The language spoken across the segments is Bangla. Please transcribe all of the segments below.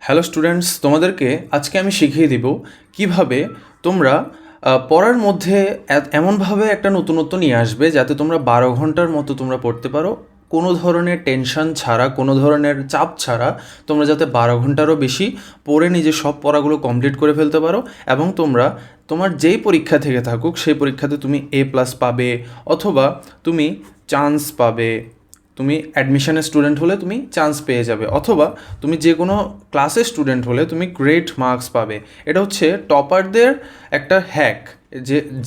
হ্যালো স্টুডেন্টস, তোমাদেরকে আজকে আমি শিখিয়ে দিব কিভাবে তোমরা পড়ার মধ্যে এমনভাবে একটা নতুনত্ব নিয়ে আসবে যাতে তোমরা 12 ঘন্টার মতো তোমরা পড়তে পারো, কোনো ধরনের টেনশন ছাড়া, কোনো ধরনের চাপ ছাড়া। তোমরা যাতে 12 ঘন্টারও বেশি পড়ে নিজের সব পড়াগুলো কমপ্লিট করে ফেলতে পারো এবং তোমরা তোমার যেই পরীক্ষা থেকে থাকুক সেই পরীক্ষাতে তুমি A+ পাবে, অথবা তুমি চান্স পাবে। তুমি অ্যাডমিশনের স্টুডেন্ট হলে তুমি চান্স পেয়ে যাবে, অথবা তুমি যে কোনো ক্লাসের স্টুডেন্ট হলে তুমি গ্রেট মার্কস পাবে। এটা হচ্ছে টপারদের একটা হ্যাক,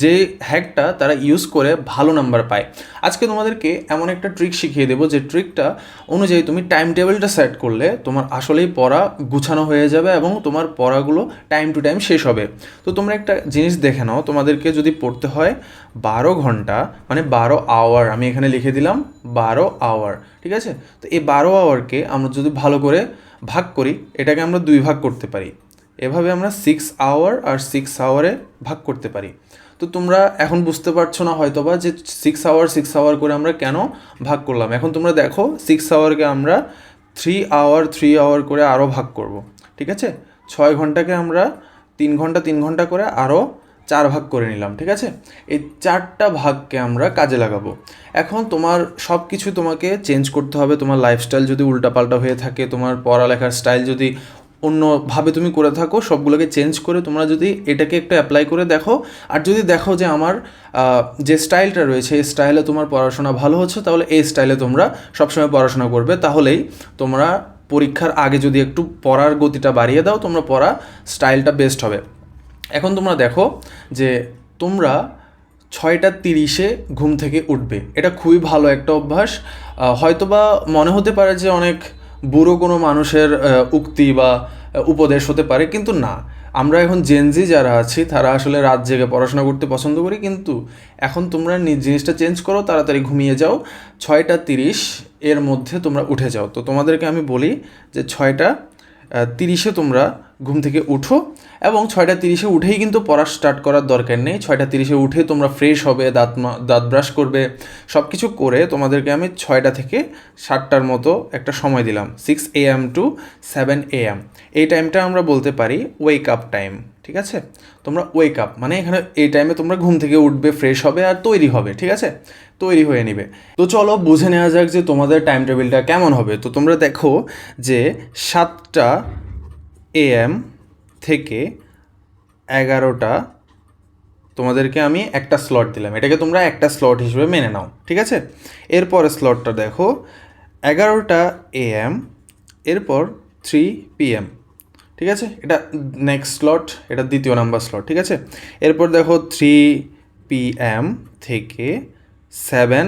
যে হ্যাকটা তারা ইউজ করে ভালো নাম্বার পায়। আজকে তোমাদেরকে এমন একটা ট্রিক শিখিয়ে দেবো যে ট্রিকটা অনুযায়ী তুমি টাইম টেবিলটা সেট করলে তোমার আসলেই পড়া গুছানো হয়ে যাবে এবং তোমার পড়াগুলো টাইম টু টাইম শেষ হবে। তো তোমরা একটা জিনিস দেখে নাও, তোমাদেরকে যদি পড়তে হয় 12 ঘন্টা, মানে 12 আওয়ার, আমি এখানে লিখে দিলাম 12 আওয়ার, ঠিক আছে? তো এই 12 আওয়ারকে আমরা যদি ভালো করে ভাগ করি, এটাকে আমরা 2 ভাগ করতে পারি। এভাবে আমরা 6 আওয়ার আর 6 আওয়ারে ভাগ করতে পারি। তো তোমরা এখন বুঝতে পারছো না হয়তোবা যে 6 আওয়ার করে আমরা কেন ভাগ করলাম। এখন তোমরা দেখো 6 আওয়ারকে আমরা 3 আওয়ার করে আরও ভাগ করব, ঠিক আছে? 6 ঘন্টাকে আমরা 3 ঘন্টা করে আরও 4 ভাগ করে নিলাম, ঠিক আছে? এই 4টা ভাগকে আমরা কাজে লাগাবো। এখন তোমার সব কিছু তোমাকে চেঞ্জ করতে হবে। তোমার লাইফস্টাইল যদি উল্টাপাল্টা হয়ে থাকে, তোমার পড়ালেখার স্টাইল যদি অন্যভাবে তুমি করে থাকো, সবগুলোকে চেঞ্জ করে তোমরা যদি এটাকে একটু অ্যাপ্লাই করে দেখো, আর যদি দেখো যে আমার যে স্টাইলটা রয়েছে এই স্টাইলে তোমার পড়াশোনা ভালো হচ্ছে, তাহলে এই স্টাইলে তোমরা সবসময় পড়াশোনা করবে। তাহলেই তোমরা পরীক্ষার আগে যদি একটু পড়ার গতিটা বাড়িয়ে দাও, তোমরা পড়া স্টাইলটা বেস্ট হবে। এখন তোমরা দেখো যে তোমরা 6টা 30-এ ঘুম থেকে উঠবে। এটা খুবই ভালো একটা অভ্যাস। হয়তোবা মনে হতে পারে যে অনেক বুড়ো কোনো মানুষের উক্তি বা উপদেশ হতে পারে, কিন্তু না। আমরা এখন জেনজি যারা আছি তারা আসলে রাত জেগে পড়াশোনা করতে পছন্দ করি, কিন্তু এখন তোমরা জিনিসটা চেঞ্জ করো, তাড়াতাড়ি ঘুমিয়ে যাও। 6টা 30 এর মধ্যে তোমরা উঠে যাও। তো তোমাদেরকে আমি বলি যে 6টা 30-এ তোমরা ঘুম থেকে উঠো, এবং 6টা 30-এ উঠেই কিন্তু পড়া স্টার্ট করার দরকার নেই। 6টা 30-এ উঠে তোমরা ফ্রেশ হবে, দাঁত ব্রাশ করবে, সব কিছু করে তোমাদেরকে আমি 6টা থেকে 7টার মতো একটা সময় দিলাম, 6 AM to 7 AM। এই টাইমটা আমরা বলতে পারি ওয়েক আপ টাইম, ঠিক আছে? তোমরা ওয়েক আপ মানে এখানে এই টাইমে তোমরা ঘুম থেকে উঠবে, ফ্রেশ হবে আর তৈরি হবে, ঠিক আছে? তৈরি হয়ে নিবে। তো চলো বুঝে নেওয়া যাক যে তোমাদের টাইম টেবিলটা কেমন হবে। তো তোমরা দেখো যে 7টা AM থেকে 11টা তোমাদেরকে আমি একটা স্লট দিলাম, এটাকে তোমরা একটা স্লট হিসেবে মেনে নাও, ঠিক আছে? এরপর স্লটটা দেখো 11টা AM, এরপর 3 PM, ঠিক আছে? এটা নেক্সট স্লট, এটা দ্বিতীয় নাম্বার স্লট, ঠিক আছে? এরপর দেখো 3 PM থেকে 7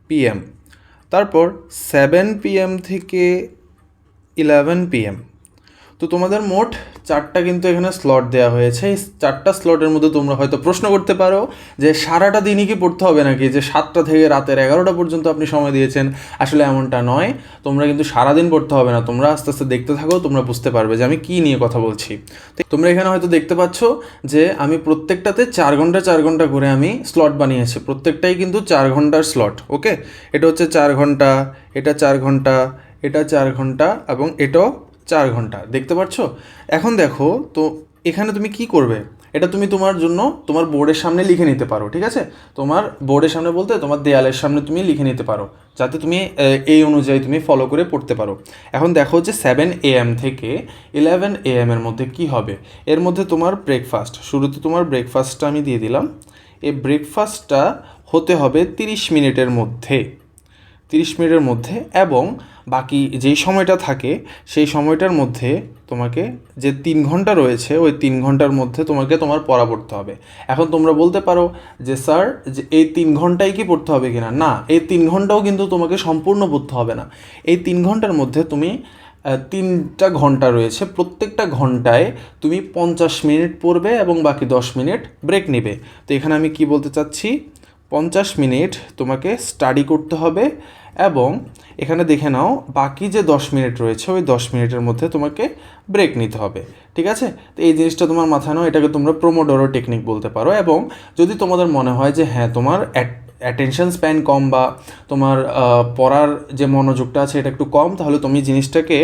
PM, তারপর 7 PM থেকে 11 PM। তো তোমাদের মোট 4টা কিন্তু এখানে স্লট দেওয়া হয়েছে। এই 4টা স্লটের মধ্যে তোমরা হয়তো প্রশ্ন করতে পারো যে সারাটা দিনই কি পড়তে হবে নাকি, যে 7টা থেকে রাতের 11টা পর্যন্ত আপনি সময় দিয়েছেন। আসলে এমনটা নয়, তোমরা কিন্তু সারাদিন পড়তে হবে না। তোমরা আস্তে আস্তে দেখতে থাকো, তোমরা বুঝতে পারবে যে আমি কী নিয়ে কথা বলছি। তোমরা এখানে হয়তো দেখতে পাচ্ছ যে আমি প্রত্যেকটাতে 4 ঘন্টা করে আমি স্লট বানিয়েছি। প্রত্যেকটাই কিন্তু 4 ঘন্টার স্লট, ওকে? এটা হচ্ছে 4 ঘন্টা, এটা 4 ঘন্টা, এটা 4 ঘন্টা, এবং এটাও 4 ঘন্টা, দেখতে পাচ্ছ? এখন দেখো তো এখানে তুমি কি করবে, এটা তুমি তোমার জন্য তোমার বোর্ডের সামনে লিখে নিতে পারো, ঠিক আছে? তোমার বোর্ডের সামনে বলতে তোমার দেয়ালের সামনে তুমি লিখে নিতে পারো, যাতে তুমি এই অনুযায়ী তুমি ফলো করে পড়তে পারো। এখন দেখো যে 7 AM থেকে 11 AM এর মধ্যে কি হবে। এর মধ্যে তোমার ব্রেকফাস্ট, শুরুতে তোমার ব্রেকফাস্টটা আমি দিয়ে দিলাম। এই ব্রেকফাস্টটা হতে হবে 30 মিনিটের মধ্যে, 30 মিনিটের মধ্যে, এবং বাকি যেই সময়টা থাকে সেই সময়টার মধ্যে তোমাকে যে 3 ঘন্টা রয়েছে ওই 3 ঘন্টার মধ্যে তোমাকে তোমার পড়া পড়তে হবে। এখন তোমরা বলতে পারো যে স্যার, যে এই 3 ঘন্টায় কি পড়তে হবে কিনা। না, এই 3 ঘন্টাও কিন্তু তোমাকে সম্পূর্ণ পড়তে হবে না। এই 3 ঘন্টার মধ্যে তুমি 3টা ঘন্টা রয়েছে, প্রত্যেকটা ঘন্টায় তুমি 50 মিনিট পড়বে এবং বাকি 10 মিনিট ব্রেক নেবে। তো এখানে আমি কি বলতে চাচ্ছি, 50 মিনিট তোমাকে স্টাডি করতে হবে, এবং এখানে দেখে নাও বাকি যে 10 মিনিট রয়েছে ওই 10 মিনিটের মধ্যে তোমাকে ব্রেক নিতে হবে, ঠিক আছে? তো এই জিনিসটা তোমার মাথায় নাও, এটাকে তোমরা প্রোমোডোরো টেকনিক বলতে পারো। এবং যদি তোমাদের মনে হয় যে হ্যাঁ তোমার অ্যাটেনশন স্প্যান কম, বা তোমার পড়ার যে মনোযোগটা আছে এটা একটু কম, তাহলে তুমি জিনিসটাকে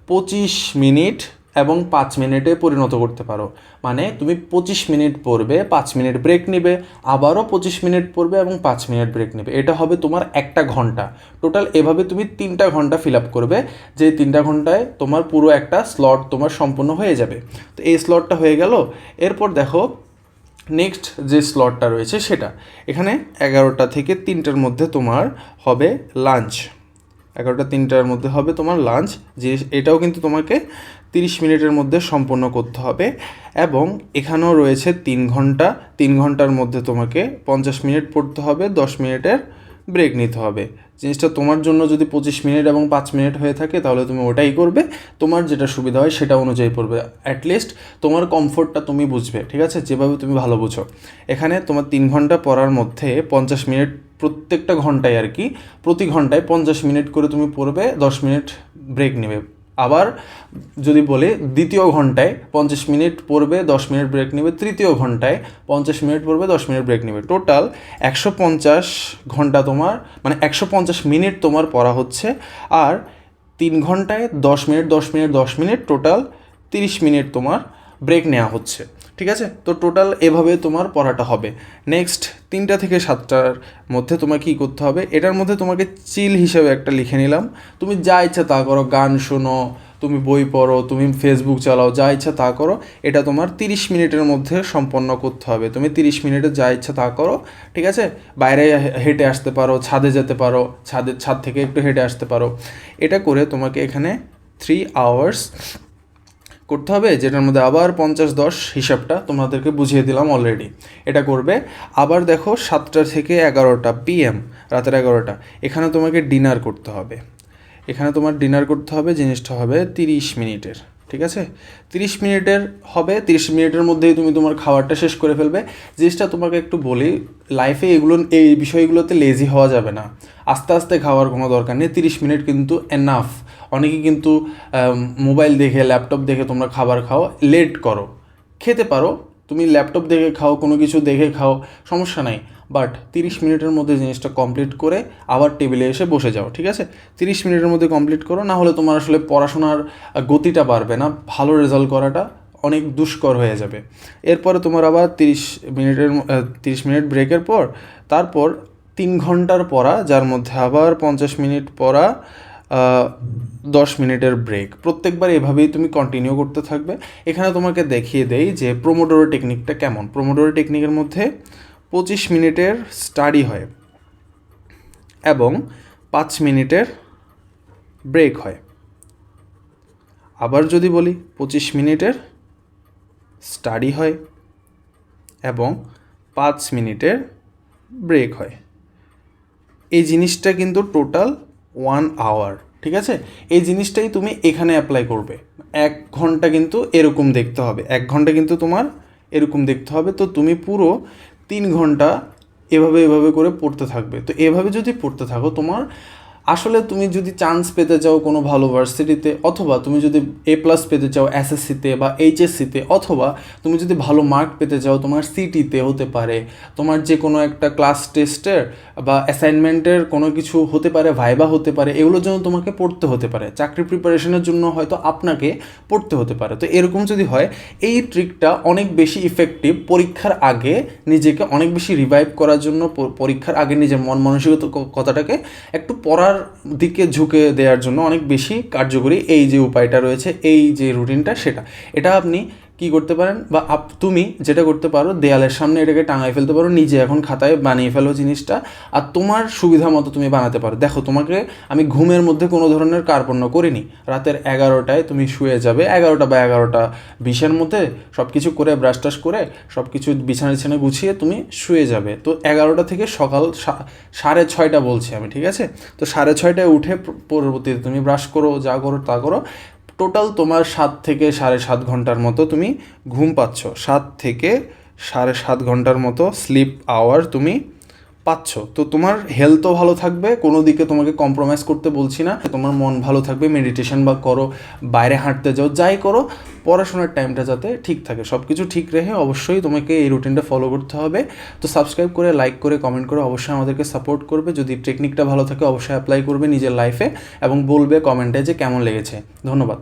25 মিনিট এবং 5 মিনিটে পরিণত করতে পারো। মানে তুমি 25 মিনিট পড়বে, 5 মিনিট ব্রেক নেবে, আবারও 25 মিনিট পড়বে এবং 5 মিনিট ব্রেক নেবে। এটা হবে তোমার 1 ঘন্টা টোটাল। এভাবে তুমি 3টা ঘন্টা ফিল আপ করবে, যে 3টা ঘন্টায় তোমার পুরো একটা স্লট তোমার সম্পূর্ণ হয়ে যাবে। তো এই স্লটটা হয়ে গেল। এরপর দেখো নেক্সট যে স্লটটা রয়েছে সেটা, এখানে 11টা থেকে 3টার মধ্যে তোমার হবে লাঞ্চ। 11টা 3টার মধ্যে হবে তোমার লাঞ্চ, যে এটাও কিন্তু তোমাকে 30 মিনিটের মধ্যে সম্পন্ন করতে হবে। এবং এখানেও রয়েছে 3 ঘন্টা, 3 ঘন্টার মধ্যে তোমাকে 50 মিনিট পড়তে হবে, 10 মিনিটের ব্রেক নিতে হবে। জিনিসটা তোমার জন্য যদি 25 মিনিট এবং 5 মিনিট হয়ে থাকে তাহলে তুমি ওটাই করবে, তোমার যেটা সুবিধা হয় সেটা অনুযায়ী পড়বে। অ্যাটলিস্ট তোমার কমফোর্টটা তুমি বুঝবে, ঠিক আছে, যেভাবে তুমি ভালো বুঝো। এখানে তোমার 3 ঘন্টা পড়ার মধ্যে 50 মিনিট প্রত্যেকটা ঘন্টায় আর কি, প্রতি ঘন্টায় 50 মিনিট করে তুমি পড়বে, 10 মিনিট ব্রেক নেবে। আবার যদি বলি দ্বিতীয় ঘন্টায় 50 মিনিট পড়বে, 10 মিনিট ব্রেক নেবে, তৃতীয় ঘন্টায় 50 মিনিট পড়বে, 10 মিনিট ব্রেক নেবে। টোটাল 150 ঘন্টা তোমার, মানে 150 মিনিট তোমার পড়া হচ্ছে। আর 3 ঘন্টায় 10 minute 10 minute 10 minute, total 30 minute তোমার ব্রেক নেওয়া হচ্ছে, ঠিক আছে। তো টোটাল এভাবে তোমার পড়াটা হবে। নেক্সট 3টা থেকে 7টার মধ্যে তোমার কী করতে হবে, এটার মধ্যে তোমাকে চিল হিসেবে একটা লিখে নিলাম। তুমি যা ইচ্ছা তা করো, গান শোনো, তুমি বই পড়ো, তুমি ফেসবুক চালাও, যা ইচ্ছা তা করো। এটা তোমার 30 মিনিটের মধ্যে সম্পন্ন করতে হবে। তুমি 30 মিনিটে যা ইচ্ছা তা করো, ঠিক আছে। বাইরে হেঁটে আসতে পারো, ছাদে যেতে পারো, ছাদ থেকে একটু হেঁটে আসতে পারো। এটা করে তোমাকে এখানে 3 আওয়ার্স করতে হবে, যেটার মধ্যে আবার 50-10 হিসাবটা তোমাদেরকে বুঝিয়ে দিলাম অলরেডি। এটা করবে। আবার দেখো 7টা থেকে 11টা PM, রাতের 11টা, এখানে তোমাকে ডিনার করতে হবে। এখানে তোমার ডিনার করতে হবে, জিনিসটা হবে 30 মিনিটের, ঠিক আছে। 30 মিনিটের হবে, 30 মিনিটের মধ্যেই তুমি তোমার খাবারটা শেষ করে ফেলবে। জিনিসটা তোমাকে একটু বলি, লাইফে এই বিষয়গুলোতে লেজি হওয়া যাবে না। আস্তে আস্তে খাওয়ার কোনো দরকার নেই, 30 মিনিট কিন্তু এনাফ। অনেকে কিন্তু মোবাইল দেখে, ল্যাপটপ দেখে তোমরা খাবার খাও, লেট করো। খেতে পারো, তুমি ল্যাপটপ দেখে খাও, কোনো কিছু দেখে খাও, সমস্যা নাই। বাট 30 মিনিটের মধ্যে জিনিসটা কমপ্লিট করে আবার টেবিলে এসে বসে যাও, ঠিক আছে। 30 মিনিটের মধ্যে কমপ্লিট করো, না হলে তোমার আসলে পড়াশোনার গতিটা বাড়বে না, ভালো রেজাল্ট করাটা অনেক দুষ্কর হয়ে যাবে। এরপরে তোমার আবার 30 মিনিট ব্রেকের পর, তারপর 3 ঘন্টার পড়া, যার মধ্যে আবার 50 মিনিট পড়া, 10 মিনিটের ব্রেক। প্রত্যেকবার এভাবেই তুমি কন্টিনিউ করতে থাকবে। এখানে তোমাকে দেখিয়ে দেই যে প্রোমোডোরো টেকনিকটা কেমন। প্রোমোডোরো টেকনিকের মধ্যে 25 মিনিটের স্টাডি হয় এবং 5 মিনিটের ব্রেক হয়। আবার যদি বলি 25 মিনিটের স্টাডি হয় এবং 5 মিনিটের ব্রেক হয়। এই জিনিসটা কিন্তু টোটাল 1 আওয়ার, ঠিক আছে। এই জিনিসটাই তুমি এখানে অ্যাপ্লাই করবে। 1 ঘন্টা কিন্তু এরকম দেখতে হবে, 1 ঘন্টা কিন্তু তোমার এরকম দেখতে হবে। তো তুমি পুরো 3 ঘন্টা এভাবে করে পড়তে থাকবে। তো এভাবে যদি পড়তে থাকো, তোমার আসলে তুমি যদি চান্স পেতে চাও কোনো ভালো ভার্সিটিতে, অথবা তুমি যদি A+ পেতে চাও SSC-তে বা HSC-তে, অথবা তুমি যদি ভালো মার্ক পেতে চাও তোমার CT-তে হতে পারে, তোমার যে কোনো একটা ক্লাস টেস্টের বা অ্যাসাইনমেন্টের কোনো কিছু হতে পারে, ভাইবা হতে পারে, এগুলোর জন্য তোমাকে পড়তে হতে পারে। চাকরি প্রিপারেশনের জন্য হয়তো আপনাকে পড়তে হতে পারে। তো এরকম যদি হয়, এই ট্রিকটা অনেক বেশি ইফেক্টিভ পরীক্ষার আগে নিজেকে অনেক বেশি রিভাইভ করার জন্য, পরীক্ষার আগে নিজের মন মানসিকতাটাকে একটু পড়ার দিকে ঝুঁকে দেওয়ার জন্য অনেক বেশি কার্যকরী এই যে উপায়টা রয়েছে, এই যে রুটিনটা, এটা আপনি কি করতে পারেন, বা তুমি যেটা করতে পারো, দেয়ালের সামনে এটাকে টাঙাই ফেলতে পারো, নিজে এখন খাতায় বানিয়ে ফেলো জিনিসটা, আর তোমার সুবিধা মতো তুমি বানাতে পারো। দেখো, তোমাকে আমি ঘুমের মধ্যে কোনো ধরনের কার্পণ্য করিনি। রাতের 11টায় তুমি শুয়ে যাবে, 11টা বা 11:20-এর মধ্যে সব কিছু করে, ব্রাশ টাশ করে সব কিছু বিছানা গুছিয়ে তুমি শুয়ে যাবে। তো 11টা থেকে সকাল 6:30 বলছি আমি, ঠিক আছে। তো 6:30টায় উঠে পরবর্তীতে তুমি ব্রাশ করো, যা করো তা করো। টোটাল তোমার 7 থেকে 7.5 ঘন্টার মতো তুমি ঘুম পাচ্ছ, 7 থেকে 7.5 ঘন্টার মতো স্লিপ আওয়ার তুমি পাচ্ছ। তো তোমার হেলথও ভালো থাকবে, কোনো দিকে তোমাকে কম্প্রোমাইজ করতে বলছি না, তোমার মন ভালো থাকবে, মেডিটেশন বা করো, বাইরে হাঁটতে যাও, যাই করো, পড়াশোনার টাইমটা যাতে ঠিক থাকে, সব কিছু ঠিক রেখে অবশ্যই তোমাকে এই রুটিনটা ফলো করতে হবে। তো সাবস্ক্রাইব করে, লাইক করে, কমেন্ট করে অবশ্যই আমাদেরকে সাপোর্ট করবে। যদি টেকনিকটা ভালো থাকে অবশ্যই অ্যাপ্লাই করবে নিজের লাইফে এবং বলবে কমেন্টে যে কেমন লেগেছে। ধন্যবাদ।